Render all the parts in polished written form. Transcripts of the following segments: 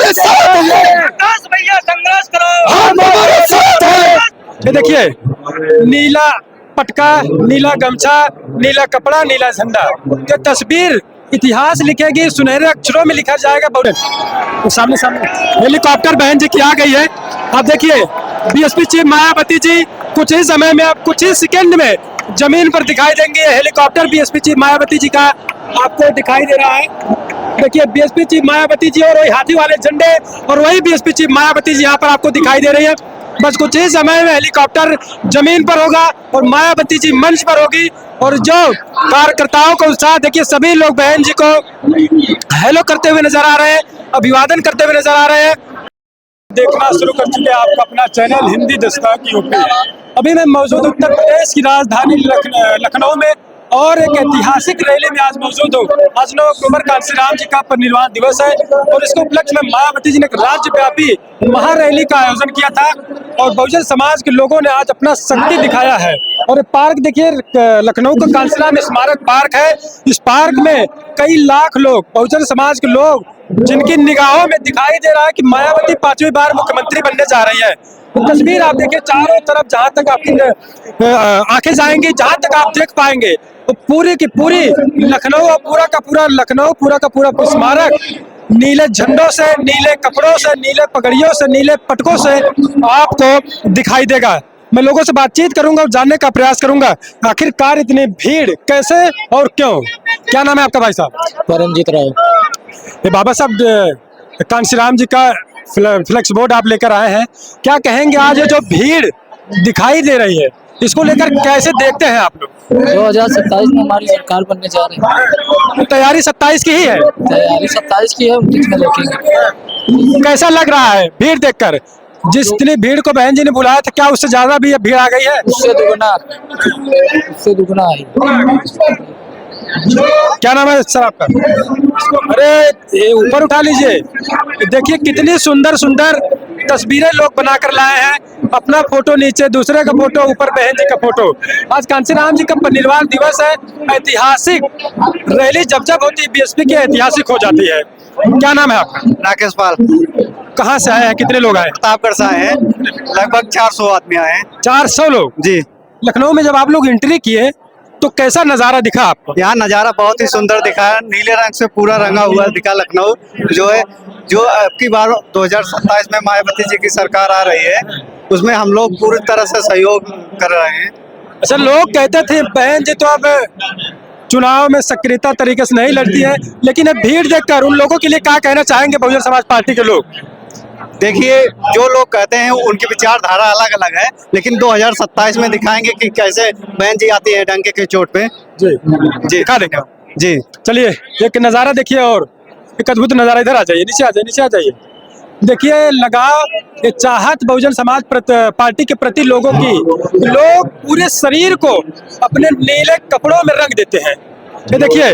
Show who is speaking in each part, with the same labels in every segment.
Speaker 1: हमारे साथ हैं,
Speaker 2: प्रकाश भैया संघर्ष करो,
Speaker 1: हम हमारे साथ हैं।
Speaker 3: ये देखिए, नीला पटका, नीला गमछा, नीला कपड़ा, नीला झंडा, ये तस्वीर इतिहास लिखेगी, सुनहरे अक्षरों में लिखा जाएगा। तो सामने सामने हेलीकॉप्टर बहन जी की आ गई है। आप देखिए, बीएसपी चीफ मायावती जी कुछ ही समय में, अब कुछ ही सेकंड में जमीन पर दिखाई देंगे। Helicopter BSP chief Mayawati ji का आपको दिखाई दे रहा है। देखिए, बीएसपी चीफ मायावती जी और वही हाथी वाले झंडे और वही बीएसपी चीफ मायावती जी यहाँ पर आपको दिखाई दे रही है। बस कुछ ही समय में हेलीकॉप्टर जमीन पर होगा और मायावती जी मंच पर होगी। और जो कार्यकर्ताओं को उत्साह देखिए, सभी लोग बहन जी को हेलो करते हुए नजर आ रहे हैं, अभिवादन करते हुए नजर आ रहे हैं। देखना शुरू कर चुके हैं आपका अपना चैनल हिंदी दस्तक यूपी। अभी मैं मौजूद उत्तर प्रदेश की राजधानी लखनऊ में और एक ऐतिहासिक रैली में आज मौजूद हूँ। आज 9 अक्टूबर कांशीराम जी का परिनिर्वाण दिवस है और इसके उपलक्ष्य में मायावती जी ने एक राज्यव्यापी महारैली का आयोजन किया था और बहुजन समाज के लोगों ने आज अपना शक्ति दिखाया है। और ये पार्क देखिए, लखनऊ का कांशीराम स्मारक पार्क है। इस पार्क में कई लाख लोग, बहुजन समाज के लोग, जिनकी निगाहों में दिखाई दे रहा है कि मायावती 5वीं बार मुख्यमंत्री बनने जा रही है। तो तस्वीर आप देखिए, चारों तरफ जहां तक आपकी आंखें जाएंगी, जहां तक आप देख पाएंगे, तो पूरी की पूरी लखनऊ और पूरा का पूरा लखनऊ, पूरा का पूरा स्मारक नीले झंडों से, नीले कपड़ों से, नीले पगड़ियों से, नीले पटकों से आपको दिखाई देगा। मैं लोगों से बातचीत करूंगा और जानने का प्रयास करूंगा आखिरकार इतनी भीड़ कैसे और क्यों। क्या नाम है आपका भाई साहब?
Speaker 4: परमजीत राव।
Speaker 3: ये बाबा साहब कांशीराम जी का फ्लेक्स बोर्ड आप लेकर आए हैं, क्या कहेंगे आज ये जो भीड़ दिखाई दे रही है इसको लेकर कैसे देखते हैं आप लोग?
Speaker 4: 2027 में हमारी सरकार बनने जा रही है।
Speaker 3: तैयारी 27 की ही है?
Speaker 4: तैयारी 27 की है, 29 में देखेंगे।
Speaker 3: कैसा लग रहा है भीड़ देखकर? जितनी भीड़ को बहन जी ने बुलाया था, क्या उससे ज्यादा भी भीड़ आ गई है?
Speaker 4: उससे दुगना आई।
Speaker 3: क्या नाम है सर आपका? अरे ये ऊपर उठा लीजिए। देखिए कितनी सुंदर सुंदर तस्वीरें लोग बनाकर लाए हैं। अपना फोटो नीचे, दूसरे का फोटो ऊपर, बहन जी का फोटो। आज कांशीराम जी का परिनिर्वाण दिवस है। ऐतिहासिक रैली जब जब होती है बीएसपी की, ऐतिहासिक हो जाती है। क्या नाम है आपका?
Speaker 5: राकेश पाल।
Speaker 3: कहाँ से आए हैं? कितने लोग आए?
Speaker 5: प्रतापगढ़ से आए हैं, लगभग 400 आदमी आए हैं।
Speaker 3: 400 लोग
Speaker 5: जी।
Speaker 3: लखनऊ में जब आप लोग एंट्री किए तो कैसा नजारा दिखा आपको?
Speaker 5: यहाँ नज़ारा बहुत ही सुंदर दिखा है, नीले रंग से पूरा रंगा हुआ दिखा लखनऊ। जो है, जो अब की बार 2027 में मायावती जी की सरकार आ रही है, उसमें हम लोग पूरी तरह से सहयोग कर रहे हैं।
Speaker 3: अच्छा, लोग कहते थे बहन जी तो अब चुनाव में सक्रियता तरीके से नहीं लड़ती है, लेकिन अब भीड़ देखकर उन लोगों के लिए क्या कहना चाहेंगे बहुजन समाज पार्टी के लोग?
Speaker 5: देखिए, जो लोग कहते हैं उनकी विचारधारा अलग अलग है, लेकिन 2027 में दिखाएंगे कि कैसे बहन जी आती है डंके के चोट पे।
Speaker 3: जी जी, दिखा देंगे
Speaker 5: जी।
Speaker 3: चलिए एक नज़ारा देखिए, और एक अद्भुत नज़ारा। इधर आ जाइए, नीचे आ जाइए, नीचे आ जाइए। देखिए लगाव, ये चाहत बहुजन समाज पार्टी के प्रति लोगों की, लोग पूरे शरीर को अपने नीले कपड़ों में रंग देते हैं। ये देखिए,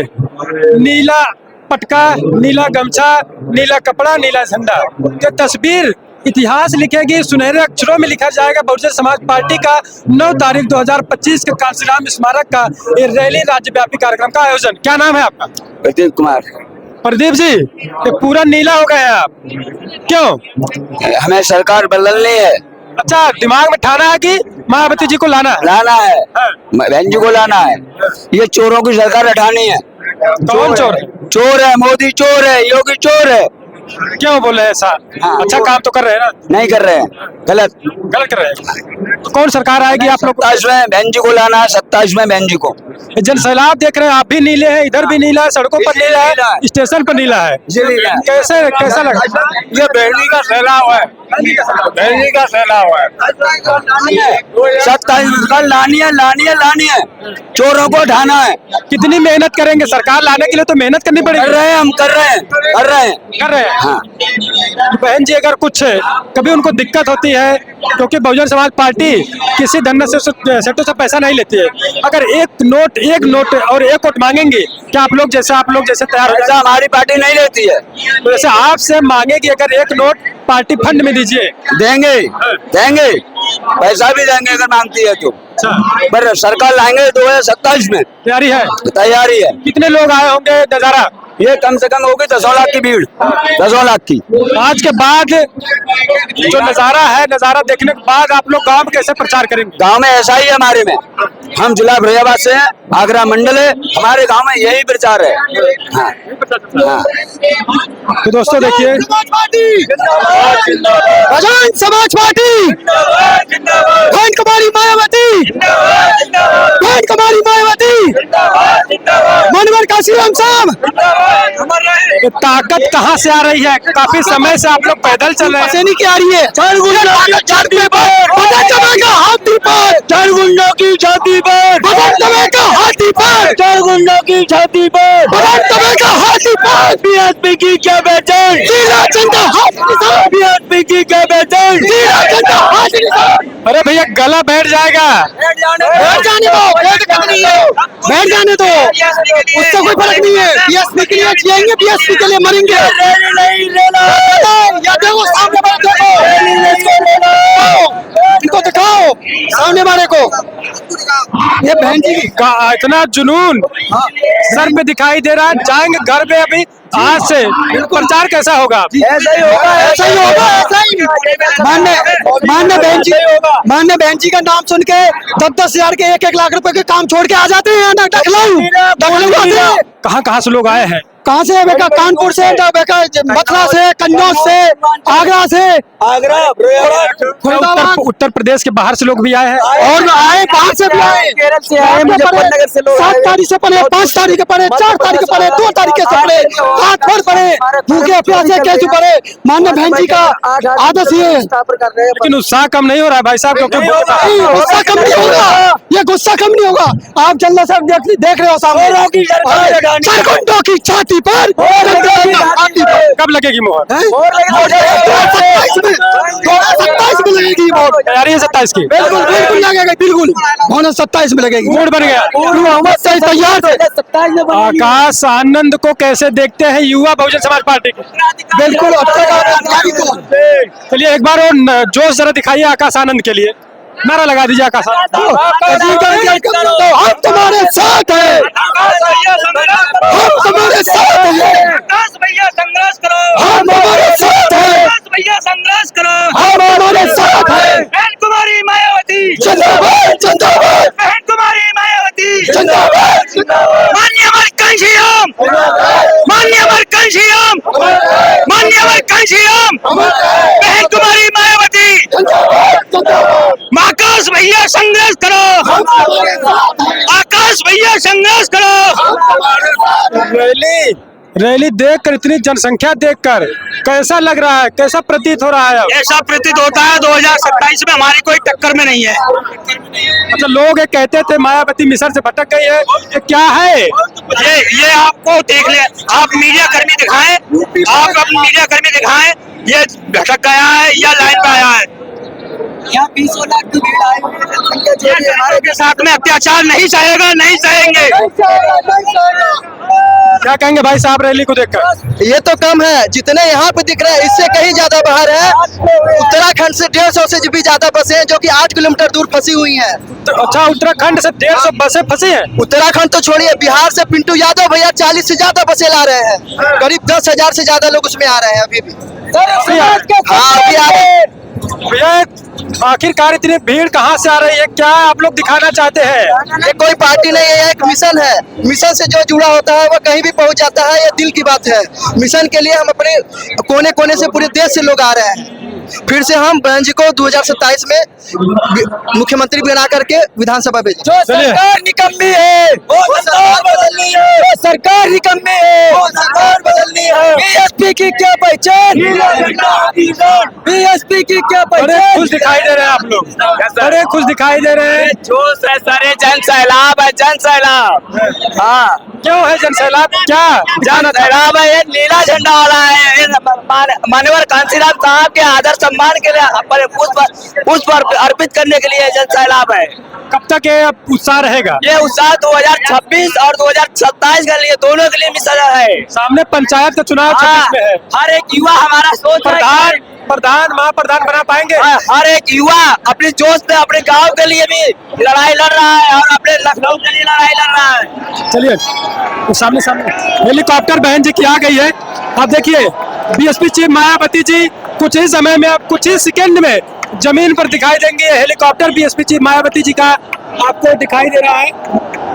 Speaker 3: नीला पटका, नीला गमछा, नीला कपड़ा, नीला झंडा, ये तस्वीर इतिहास लिखेगी, सुनहरे अक्षरों में लिखा जाएगा। बहुजन समाज पार्टी का 9 तारीख 2025 के कांशीराम स्मारक का ये रैली राज्यव्यापी कार्यक्रम का आयोजन। क्या नाम है आपका?
Speaker 6: प्रदीप कुमार।
Speaker 3: प्रदीप जी, ये पूरा नीला हो गए हैं आप, क्यों?
Speaker 6: हमें सरकार बदलनी है।
Speaker 3: अच्छा, दिमाग में ठाना है कि मायावती जी को लाना है?
Speaker 6: लाना है,
Speaker 3: हाँ।
Speaker 6: बहन जी को लाना है। ये चोरों की सरकार हटानी है।
Speaker 3: कौन चोर है?
Speaker 6: चोर है, मोदी चोर है, योगी चोर है।
Speaker 3: क्यों बोले ऐसा?
Speaker 6: हाँ।
Speaker 3: अच्छा काम तो कर रहे हैं ना?
Speaker 6: नहीं कर रहे हैं, गलत
Speaker 3: गलत कर रहे हैं। तो कौन सरकार आएगी आप लोग?
Speaker 6: 27 में बहन जी को लाना है, 27 में बहन जी को।
Speaker 3: जन सैलाब देख रहे हैं, आप भी नीले हैं, इधर भी नीला है, सड़कों पर नीला है, स्टेशन पर नीला है। कैसे कैसा लगा?
Speaker 5: ये बहनी का सैलाब है, बहनी का सैलाब है।
Speaker 6: 27 में लानी है, लानी है, लानी है। चोरों को उठाना है।
Speaker 3: कितनी मेहनत करेंगे? सरकार लाने के लिए तो मेहनत करनी
Speaker 6: कर
Speaker 3: पड़ेगी।
Speaker 6: रहे हैं, हम कर रहे हैं, कर रहे हैं,
Speaker 3: कर रहे हैं।
Speaker 6: हाँ।
Speaker 3: बहन जी अगर कुछ कभी उनको दिक्कत होती है, क्योंकि बहुजन समाज पार्टी किसी धन्ना से सेठों से पैसा नहीं लेती है, अगर एक नोट और एक वोट मांगेंगे, क्या आप लोग जैसे तैयार हो?
Speaker 6: पैसा हमारी पार्टी नहीं लेती है।
Speaker 3: तो जैसे आपसे मांगेगी अगर एक नोट, पार्टी फंड में दीजिए।
Speaker 6: देंगे, देंगे, पैसा भी देंगे अगर मांगती है तो। पर सरकार लाएंगे 2027 में।
Speaker 3: तैयारी है?
Speaker 6: तैयारी है।
Speaker 3: कितने लोग आए होंगे? नजारा
Speaker 6: ये कम से कम होगी 10 लाख की भीड़, 10 लाख की।
Speaker 3: आज के बाद जो नजारा है, नजारा देखने के बाद आप लोग गांव में कैसे प्रचार करेंगे?
Speaker 6: गांव में ऐसा ही है हमारे में, हम जिला फिरोजाबाद से हैं, आगरा मंडल है, हमारे गांव में यही प्रचार है। हाँ। हाँ।
Speaker 3: तो दोस्तों देखिए,
Speaker 1: बहुजन समाज पार्टी, बहन कुमारी मायावती, बहन कुमारी मायावती, मनोहर काशीराम साहब।
Speaker 3: ये ताकत कहाँ से आ रही है? काफी समय से आप लोग पैदल चल रहे हैं।
Speaker 1: पसेनी की आ रही है। चार हाथी पर, चार गुंडों की छाती पर, का हाथी पर, चार गुंडों की छाती पर, का हाथी पर। बीएसपी की क्या पहचान? नीला झंडा हाथ निशान। बीएसपी की क्या पहचान? नीला झंडा हाथ निशान।
Speaker 3: अरे भैया गला बैठ जाएगा।
Speaker 1: बैठ जाने दो, बैठ जाने दो, उससे कोई फर्क नहीं है। बीएसपी के लिए जिएंगे, बीएसपी के लिए मरेंगे। या देखो सामने वाले को, इनको दिखाओ सामने वाले को। ये बहन जी
Speaker 3: इतना जुनून सर पे दिखाई दे रहा है। जाएंगे घर पे अभी आज से, प्रचार कैसा होगा?
Speaker 1: ऐसा ही होगा, ऐसा ही होगा, ऐसा ही। मान्य बहन जी का नाम सुन के 10-10 हजार के 1-1 लाख रुपए के काम छोड़ के आ जाते हैं। लखनऊ
Speaker 3: कहाँ से लोग आए हैं?
Speaker 1: कहाँ से? बेका कानपुर से, बेका मथुरा से, कन्नौज से, आगरा से,
Speaker 3: उत्तर प्रदेश के बाहर से लोग भी आए हैं
Speaker 1: और आए बाहर से भी आए,
Speaker 4: केरल से आए, मुजफ्फरनगर से लोग
Speaker 1: 7 तारीख से पढ़े, 5 तारीख के पढ़े, 4 तारीख के पढ़े, 2 तारीख से पढ़े, रात भर पढ़े, भूखे प्यासे कैसे पढ़े। मान्य बहन जी का आदर्श ये है।
Speaker 3: लेकिन उत्साह कम नहीं हो रहा है भाई साहब, क्योंकि
Speaker 1: गुस्सा कम नहीं होगा, ये गुस्सा कम नहीं होगा। आप जल्द से देख रहे हो सामने, झारखंडों की छाती पर,
Speaker 3: कब लगेगी मोहर?
Speaker 1: 27 में लगेगी मोहर।
Speaker 3: तैयारी है 27 की?
Speaker 1: बिल्कुल लगेगा, बिल्कुल 27 में लगेगी।
Speaker 3: मूड बन गया।
Speaker 1: तैयार थे।
Speaker 3: आकाश आनंद को कैसे देखते हैं युवा बहुजन समाज पार्टी को?
Speaker 1: बिल्कुल अच्छा।
Speaker 3: चलिए एक बार और जोश जरा दिखाइए आकाश आनंद के लिए, नारा लगा दीजिए आकाश आनंद।
Speaker 1: हम तुम्हारे साथ हैं, हम तुम्हारे साथ हैं,
Speaker 2: आकाश भैया संघर्ष करो,
Speaker 1: हम तुम्हारे साथ हैं,
Speaker 2: आकाश भैया संघर्ष करो,
Speaker 1: हम तुम्हारे साथ हैं।
Speaker 2: बहन कुमारी मायावती
Speaker 1: जिंदाबाद, जिंदाबाद,
Speaker 2: बहन कुमारी मायावती
Speaker 1: जिंदाबाद, जिंदाबाद।
Speaker 2: मान्यवर घनश्याम, मान्यवर घनश्याम, मान्यवर घनश्याम, बहन कुमारी मायावती, आकाश भैया संघर्ष करो, आकाश भैया संघर्ष करो।
Speaker 3: रैली देखकर, इतनी जनसंख्या देखकर कैसा लग रहा है, कैसा प्रतीत हो रहा है?
Speaker 2: ऐसा प्रतीत होता है 2027 में हमारी कोई टक्कर में नहीं है।
Speaker 3: अच्छा, लोग ये कहते थे मायावती मिशन से भटक गई है, ये क्या है?
Speaker 2: ये आपको देख ले, आप मीडिया कर्मी दिखाएं, आप अपने मीडिया कर्मी दिखाएं, ये भटक गया है या लाइन पे आया है।
Speaker 4: यहाँ 20 लाख की भीड़ आई हुई है।
Speaker 2: हमारे के साथ में अत्याचार नहीं सहेगा, नहीं सहेंगे।
Speaker 3: क्या कहेंगे भाई साहब रैली को देखकर?
Speaker 1: ये तो कम है, जितने यहाँ पे दिख रहे हैं इससे कहीं ज्यादा बाहर है। उत्तराखंड से 150 से भी ज्यादा बसें हैं जो कि 8 किलोमीटर दूर फंसी हुई हैं।
Speaker 3: अच्छा, उत्तराखंड से 150 बसें फंसी हैं?
Speaker 1: उत्तराखंड तो छोड़िए, बिहार से पिंटू यादव भैया 40 से ज्यादा बसें ला रहे हैं। करीब 10,000 से ज्यादा लोग उसमें आ रहे हैं अभी भी। हाँ, अभी आ रहे हैं।
Speaker 3: भैया आखिरकार इतनी भीड़ कहाँ से आ रही है, क्या आप लोग दिखाना चाहते हैं?
Speaker 1: ये कोई पार्टी नहीं है, ये एक मिशन है। मिशन से जो जुड़ा होता है वो कहीं भी पहुंच जाता है, ये दिल की बात है। मिशन के लिए हम अपने कोने कोने से, पूरे देश से लोग आ रहे हैं। फिर से हम बहन जी को 2027 में मुख्यमंत्री बना करके विधानसभा भेजें।
Speaker 3: चलिए।
Speaker 1: सरकार निकम्मी है, वो सरकार बदलनी है, वो सरकार निकम्मी है, वो सरकार बदलनी है। बीएसपी की क्या पहचान? बीएसपी की क्या
Speaker 3: बड़े
Speaker 1: पहचान?
Speaker 3: खुश दिखाई दे रहे हैं आप लोग, बड़े खुश दिखाई दे रहे हैं।
Speaker 6: जोश है सारे, जन सैलाब है, जन सैलाब। हाँ,
Speaker 3: क्यों है जन सैलाब? क्या
Speaker 6: जन सैलाब है, ये नीला झंडा वाला है। ये माननीय कांशीराम साहब के आदर सम्मान के लिए, अपने पुष्प अर्पित करने के लिए जन सैलाब है।
Speaker 3: कब तक ये उत्साह रहेगा?
Speaker 6: ये उत्साह 2026 और 2027 के लिए, दोनों के लिए मिशन है।
Speaker 3: सामने पंचायत का चुनाव 26 में है।
Speaker 6: हर एक युवा हमारा सोच है
Speaker 3: प्रधान प्रधान महाप्रधान बना पाएंगे?
Speaker 6: हर एक युवा अपने जोश से अपने गांव के लिए भी लड़ाई लड़ रहा है और अपने लखनऊ के लिए लड़ाई लड़ रहा है।
Speaker 3: चलिए तो सामने सामने हेलीकॉप्टर बहन जी की आ गई है। आप देखिए बीएसपी चीफ मायावती जी कुछ ही समय में, अब कुछ ही सेकंड में जमीन पर दिखाई देंगे। Helicopter BSP chief Mayawati ji का आपको दिखाई दे रहा है।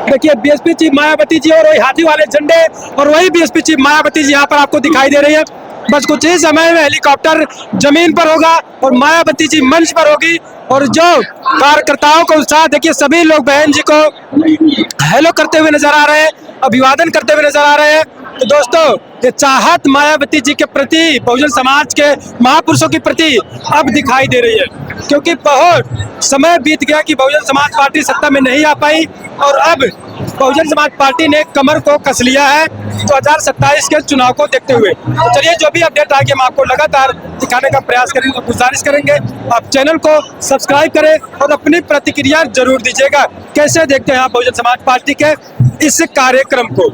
Speaker 3: देखिए बीएसपी चीफ मायावती जी और वही हाथी वाले झंडे और वही बीएसपी चीफ मायावती जी यहाँ पर आपको दिखाई दे रही है। बस कुछ ही समय में हेलीकॉप्टर जमीन पर होगा और मायावती जी मंच पर होगी और जो कार्यकर्ताओं को उत्साह, देखिए सभी लोग बहन जी को हेलो करते हुए नजर आ रहे हैं, अभिवादन करते हुए नजर आ रहे हैं। तो दोस्तों ये चाहत मायावती जी के प्रति, बहुजन समाज के महापुरुषों के प्रति अब दिखाई दे रही है, क्योंकि बहुत समय बीत गया कि बहुजन समाज पार्टी सत्ता में नहीं आ पाई और अब बहुजन समाज पार्टी ने कमर को कस लिया है 2027 के चुनाव को देखते हुए। तो चलिए जो भी अपडेट आएगी हम आपको लगातार दिखाने का प्रयास करेंगे, गुजारिश करेंगे आप चैनल को सब्सक्राइब करें और अपनी प्रतिक्रिया जरूर दीजिएगा। कैसे देखते हैं आप बहुजन समाज पार्टी के इस कार्यक्रम को।